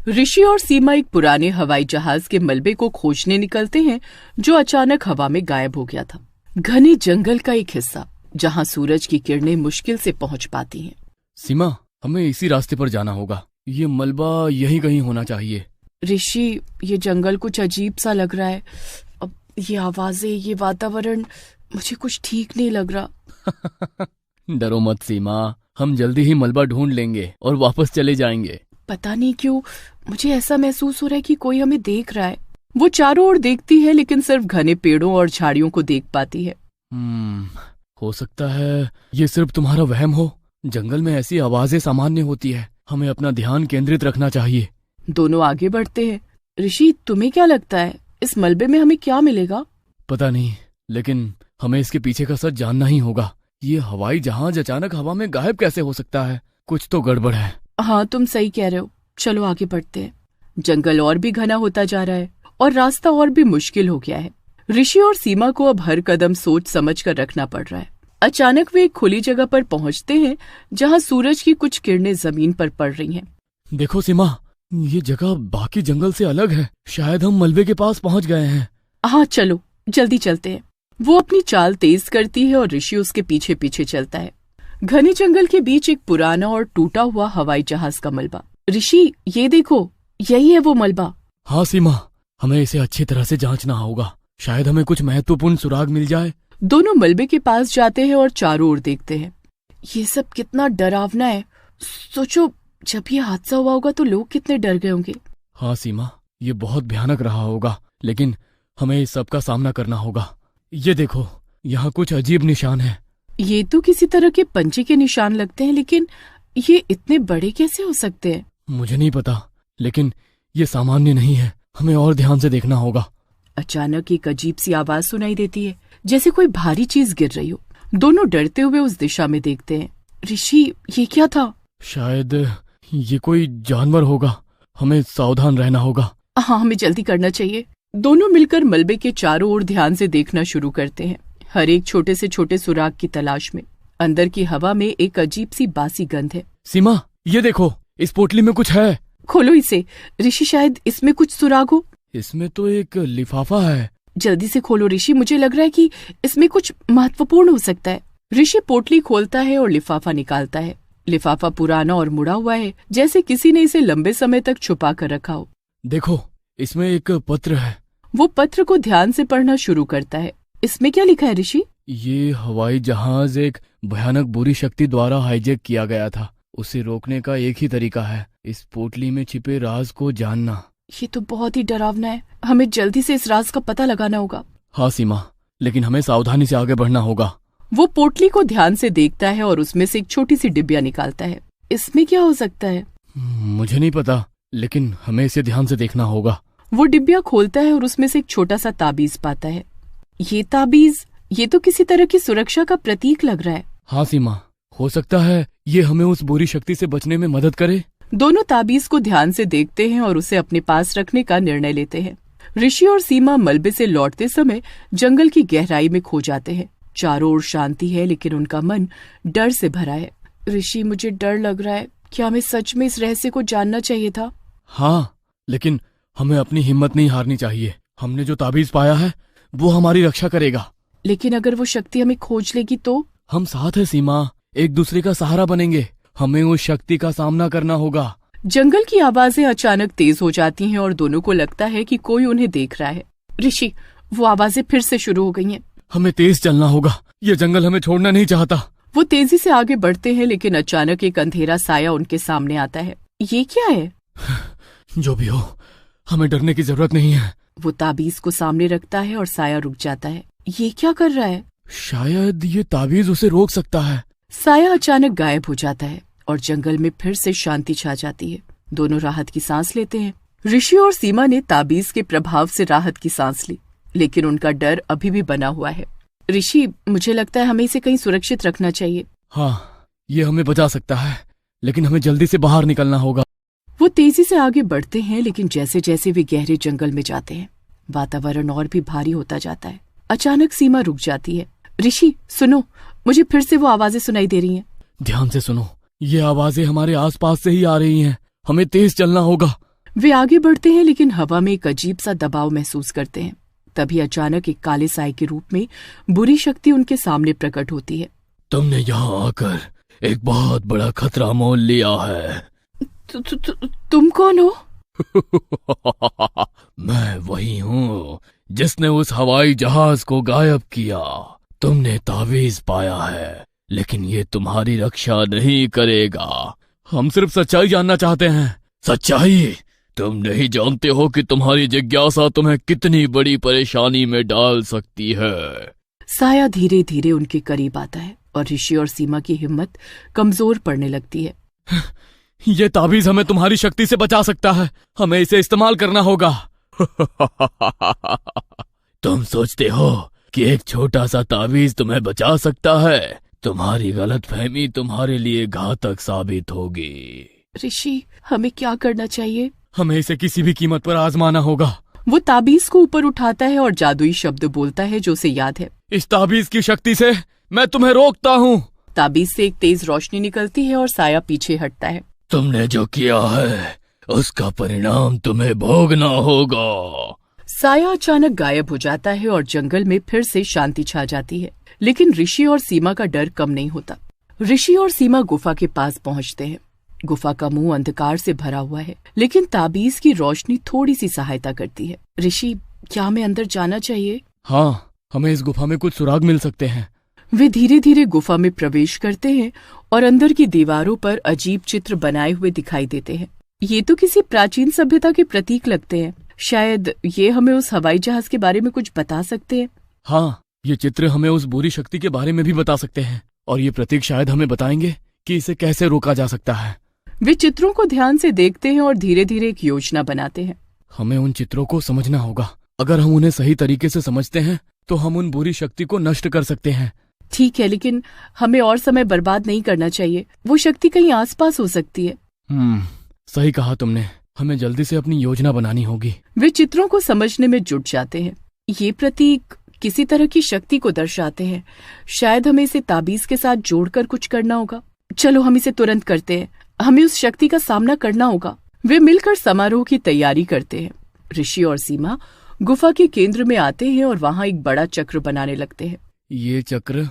ऋषि और सीमा एक पुराने हवाई जहाज के मलबे को खोजने निकलते हैं जो अचानक हवा में गायब हो गया था। घने जंगल का एक हिस्सा जहां सूरज की किरणें मुश्किल से पहुंच पाती हैं। सीमा, हमें इसी रास्ते पर जाना होगा। ये मलबा यहीं कहीं होना चाहिए। ऋषि, ये जंगल कुछ अजीब सा लग रहा है। अब ये आवाजें, ये वातावरण, मुझे कुछ ठीक नहीं लग रहा। डरो मत सीमा, हम जल्दी ही मलबा ढूंढ लेंगे और वापस चले जाएंगे। पता नहीं क्यों मुझे ऐसा महसूस हो रहा है कि कोई हमें देख रहा है। वो चारों ओर देखती है लेकिन सिर्फ घने पेड़ों और झाड़ियों को देख पाती है। हो सकता है ये सिर्फ तुम्हारा वहम हो। जंगल में ऐसी आवाजें सामान्य होती है। हमें अपना ध्यान केंद्रित रखना चाहिए। दोनों आगे बढ़ते हैं। ऋषि, तुम्हें क्या लगता है इस मलबे में हमें क्या मिलेगा? पता नहीं, लेकिन हमें इसके पीछे का सच जानना ही होगा। ये हवाई जहाज अचानक हवा में गायब कैसे हो सकता है? कुछ तो गड़बड़ है। हाँ, तुम सही कह रहे हो। चलो आगे बढ़ते हैं। जंगल और भी घना होता जा रहा है और रास्ता और भी मुश्किल हो गया है। ऋषि और सीमा को अब हर कदम सोच समझ कर रखना पड़ रहा है। अचानक वे एक खुली जगह पर पहुंचते हैं जहां सूरज की कुछ किरणें जमीन पर पड़ रही हैं। देखो सीमा, ये जगह बाकी जंगल से अलग है। शायद हम मलबे के पास पहुंच गए हैं। हाँ, चलो जल्दी चलते हैं। वो अपनी चाल तेज करती है और ऋषि उसके पीछे पीछे चलता है। घने जंगल के बीच एक पुराना और टूटा हुआ हवाई जहाज का मलबा। ऋषि, ये देखो, यही है वो मलबा। हाँ सीमा, हमें इसे अच्छी तरह से जांचना होगा। शायद हमें कुछ महत्वपूर्ण सुराग मिल जाए। दोनों मलबे के पास जाते हैं और चारों ओर देखते हैं। ये सब कितना डरावना है। सोचो, जब ये हादसा हुआ होगा तो लोग कितने डर गए होंगे। हाँ सीमा, ये बहुत भयानक रहा होगा, लेकिन हमें इस सब का सामना करना होगा। ये देखो, यहाँ कुछ अजीब निशान हैं। ये तो किसी तरह के पंचे के निशान लगते हैं, लेकिन ये इतने बड़े कैसे हो सकते हैं? मुझे नहीं पता, लेकिन ये सामान्य नहीं है। हमें और ध्यान से देखना होगा। अचानक एक अजीब सी आवाज सुनाई देती है, जैसे कोई भारी चीज गिर रही हो। दोनों डरते हुए उस दिशा में देखते हैं। ऋषि, ये क्या था? शायद ये कोई जानवर होगा। हमें सावधान रहना होगा। हाँ, हमें जल्दी करना चाहिए। दोनों मिलकर मलबे के चारों ओर ध्यान से देखना शुरू करते हैं, हर एक छोटे से छोटे सुराग की तलाश में। अंदर की हवा में एक अजीब सी बासी गंध है। सीमा, ये देखो, इस पोटली में कुछ है। खोलो इसे। ऋषि, शायद इसमें कुछ सुराग हो। इसमें तो एक लिफाफा है। जल्दी से खोलो ऋषि, मुझे लग रहा है कि इसमें कुछ महत्वपूर्ण हो सकता है। ऋषि पोटली खोलता है और लिफाफा निकालता है। लिफाफा पुराना और मुड़ा हुआ है, जैसे किसी ने इसे लंबे समय तक छुपा कर रखा हो। देखो, इसमें एक पत्र है। वो पत्र को ध्यान से पढ़ना शुरू करता है। इसमें क्या लिखा है ऋषि? ये हवाई जहाज एक भयानक बुरी शक्ति द्वारा हाईजैक किया गया था। उसे रोकने का एक ही तरीका है, इस पोटली में छिपे राज को जानना। ये तो बहुत ही डरावना है। हमें जल्दी से इस राज का पता लगाना होगा। हाँ सीमा, लेकिन हमें सावधानी से आगे बढ़ना होगा। वो पोटली को ध्यान से देखता है और उसमें से एक छोटी सी डिब्बिया निकालता है। इसमें क्या हो सकता है? मुझे नहीं पता, लेकिन हमें इसे ध्यान से देखना होगा। वो डिब्बिया खोलता है और उसमें से एक छोटा सा ताबीज पाता है। ये ताबीज, ये तो किसी तरह की सुरक्षा का प्रतीक लग रहा है। हाँ सीमा, हो सकता है ये हमें उस बुरी शक्ति से बचने में मदद करे। दोनों ताबीज को ध्यान से देखते हैं और उसे अपने पास रखने का निर्णय लेते हैं। ऋषि और सीमा मलबे से लौटते समय जंगल की गहराई में खो जाते हैं। चारों ओर शांति है, लेकिन उनका मन डर से भरा है। ऋषि, मुझे डर लग रहा है। क्या हमें सच में इस रहस्य को जानना चाहिए था? हाँ, लेकिन हमें अपनी हिम्मत नहीं हारनी चाहिए। हमने जो ताबीज पाया है वो हमारी रक्षा करेगा। लेकिन अगर वो शक्ति हमें खोज लेगी तो? हम साथ है सीमा, एक दूसरे का सहारा बनेंगे। हमें उस शक्ति का सामना करना होगा। जंगल की आवाजें अचानक तेज हो जाती हैं और दोनों को लगता है कि कोई उन्हें देख रहा है। ऋषि, वो आवाजें फिर से शुरू हो गई हैं। हमें तेज चलना होगा, ये जंगल हमें छोड़ना नहीं चाहता। वो तेजी से आगे बढ़ते हैं, लेकिन अचानक एक अंधेरा साया उनके सामने आता है। ये क्या है? जो भी हो, हमें डरने की जरूरत नहीं है। वो ताबीज को सामने रखता है और साया रुक जाता है। ये क्या कर रहा है? शायद ये ताबीज उसे रोक सकता है। साया अचानक गायब हो जाता है और जंगल में फिर से शांति छा जाती है। दोनों राहत की सांस लेते हैं। ऋषि और सीमा ने ताबीज के प्रभाव से राहत की सांस ली, लेकिन उनका डर अभी भी बना हुआ है। ऋषि, मुझे लगता है हमें इसे कहीं सुरक्षित रखना चाहिए। हाँ, ये हमें बचा सकता है, लेकिन हमें जल्दी से बाहर निकलना होगा। वो तेजी से आगे बढ़ते हैं, लेकिन जैसे जैसे वे गहरे जंगल में जाते हैं वातावरण और भी भारी होता जाता है। अचानक सीमा रुक जाती है। ऋषि, सुनो, मुझे फिर से वो आवाजें सुनाई दे रही हैं। ध्यान से सुनो, ये आवाजें हमारे आसपास से ही आ रही हैं। हमें तेज चलना होगा। वे आगे बढ़ते हैं लेकिन हवा में एक अजीब सा दबाव महसूस करते हैं। तभी अचानक एक काले साए के रूप में बुरी शक्ति उनके सामने प्रकट होती है। तुमने यहाँ आकर एक बहुत बड़ा खतरा मोल लिया है। तुम कौन हो? मैं वही हूँ जिसने उस हवाई जहाज को गायब किया। तुमने तावीज पाया है लेकिन ये तुम्हारी रक्षा नहीं करेगा। हम सिर्फ सच्चाई जानना चाहते हैं। सच्चाई? तुम नहीं जानते हो कि तुम्हारी जिज्ञासा तुम्हें कितनी बड़ी परेशानी में डाल सकती है। साया धीरे धीरे उनके करीब आता है और ऋषि और सीमा की हिम्मत कमजोर पड़ने लगती है। ये ताबीज हमें तुम्हारी शक्ति से बचा सकता है। हमें इसे इस्तेमाल करना होगा। तुम सोचते हो कि एक छोटा सा ताबीज तुम्हें बचा सकता है? तुम्हारी गलतफहमी तुम्हारे लिए घातक साबित होगी। ऋषि, हमें क्या करना चाहिए? हमें इसे किसी भी कीमत पर आजमाना होगा। वो ताबीज को ऊपर उठाता है और जादुई शब्द बोलता है जो उसे याद है। इस ताबीज की शक्ति से मैं तुम्हें रोकता हूँ। ताबीज से एक तेज रोशनी निकलती है और साया पीछे हटता है। तुमने जो किया है उसका परिणाम तुम्हें भोगना होगा। साया अचानक गायब हो जाता है और जंगल में फिर से शांति छा जाती है। लेकिन ऋषि और सीमा का डर कम नहीं होता। ऋषि और सीमा गुफा के पास पहुंचते हैं। गुफा का मुंह अंधकार से भरा हुआ है लेकिन ताबीज की रोशनी थोड़ी सी सहायता करती है। ऋषि, क्या हमें अंदर जाना चाहिए? हाँ, हमें इस गुफा में कुछ सुराग मिल सकते हैं। वे धीरे धीरे गुफा में प्रवेश करते हैं और अंदर की दीवारों पर अजीब चित्र बनाए हुए दिखाई देते हैं। ये तो किसी प्राचीन सभ्यता के प्रतीक लगते हैं। शायद ये हमें उस हवाई जहाज के बारे में कुछ बता सकते हैं। हाँ, ये चित्र हमें उस बुरी शक्ति के बारे में भी बता सकते हैं और ये प्रतीक शायद हमें बताएंगे कि इसे कैसे रोका जा सकता है। वे चित्रों को ध्यान से देखते हैं और धीरे धीरे एक योजना बनाते हैं। हमें उन चित्रों को समझना होगा। अगर हम उन्हें सही तरीके से समझते हैं तो हम उन बुरी शक्ति को नष्ट कर सकते हैं। ठीक है, लेकिन हमें और समय बर्बाद नहीं करना चाहिए। वो शक्ति कहीं आसपास हो सकती है। सही कहा तुमने। हमें जल्दी से अपनी योजना बनानी होगी। वे चित्रों को समझने में जुट जाते हैं। ये प्रतीक किसी तरह की शक्ति को दर्शाते हैं। शायद हमें इसे ताबीज के साथ जोड़कर कुछ करना होगा। चलो हम इसे तुरंत करते हैं। हमें उस शक्ति का सामना करना होगा। वे मिलकर समारोह की तैयारी करते हैं। ऋषि और सीमा गुफा के केंद्र में आते हैं और वहाँ एक बड़ा चक्र बनाने लगते हैं। ये चक्र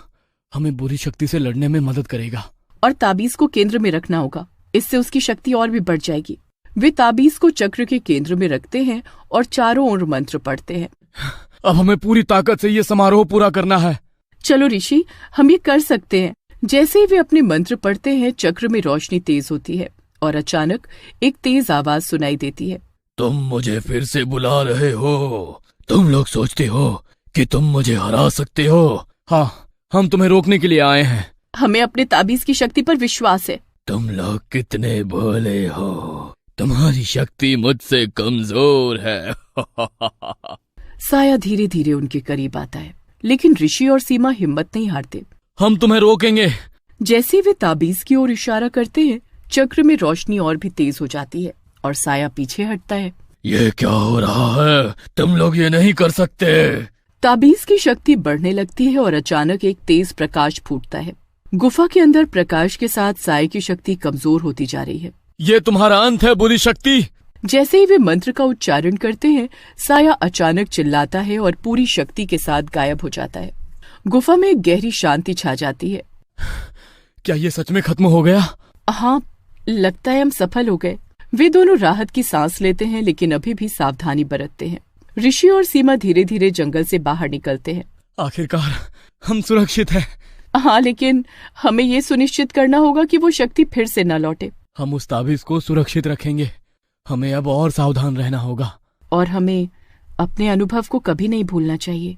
हमें बुरी शक्ति से लड़ने में मदद करेगा। और ताबीज को केंद्र में रखना होगा। इससे उसकी शक्ति और भी बढ़ जाएगी। वे ताबीज को चक्र के केंद्र में रखते हैं और चारों ओर मंत्र पढ़ते हैं। अब हमें पूरी ताकत से ये समारोह पूरा करना है। चलो ऋषि, हम ये कर सकते हैं। जैसे ही वे अपने मंत्र पढ़ते हैं, चक्र में रोशनी तेज होती है और अचानक एक तेज आवाज सुनाई देती है। तुम मुझे फिर से बुला रहे हो? तुम लोग सोचते हो कि तुम मुझे हरा सकते हो? हाँ, हम तुम्हें रोकने के लिए आए हैं। हमें अपने ताबीज की शक्ति पर विश्वास है। तुम लोग कितने भोले हो। तुम्हारी शक्ति मुझसे कमजोर है। साया धीरे धीरे उनके करीब आता है लेकिन ऋषि और सीमा हिम्मत नहीं हारते। हम तुम्हें रोकेंगे। जैसे वे ताबीज की ओर इशारा करते हैं, चक्र में रोशनी और भी तेज हो जाती है और साया पीछे हटता है। ये क्या हो रहा है? तुम लोग ये नहीं कर सकते। ताबीज की शक्ति बढ़ने लगती है और अचानक एक तेज प्रकाश फूटता है। गुफा के अंदर प्रकाश के साथ साये की शक्ति कमजोर होती जा रही है। ये तुम्हारा अंत है बुरी शक्ति। जैसे ही वे मंत्र का उच्चारण करते हैं, साया अचानक चिल्लाता है और पूरी शक्ति के साथ गायब हो जाता है। गुफा में एक गहरी शांति छा जाती है। क्या ये सच में खत्म हो गया? हाँ, लगता है हम सफल हो गए। वे दोनों राहत की सांस लेते हैं लेकिन अभी भी सावधानी बरतते हैं। ऋषि और सीमा धीरे धीरे जंगल से बाहर निकलते हैं। आखिरकार हम सुरक्षित हैं। हाँ, लेकिन हमें ये सुनिश्चित करना होगा कि वो शक्ति फिर से न लौटे। हम उस ताबीज को सुरक्षित रखेंगे। हमें अब और सावधान रहना होगा। और हमें अपने अनुभव को कभी नहीं भूलना चाहिए।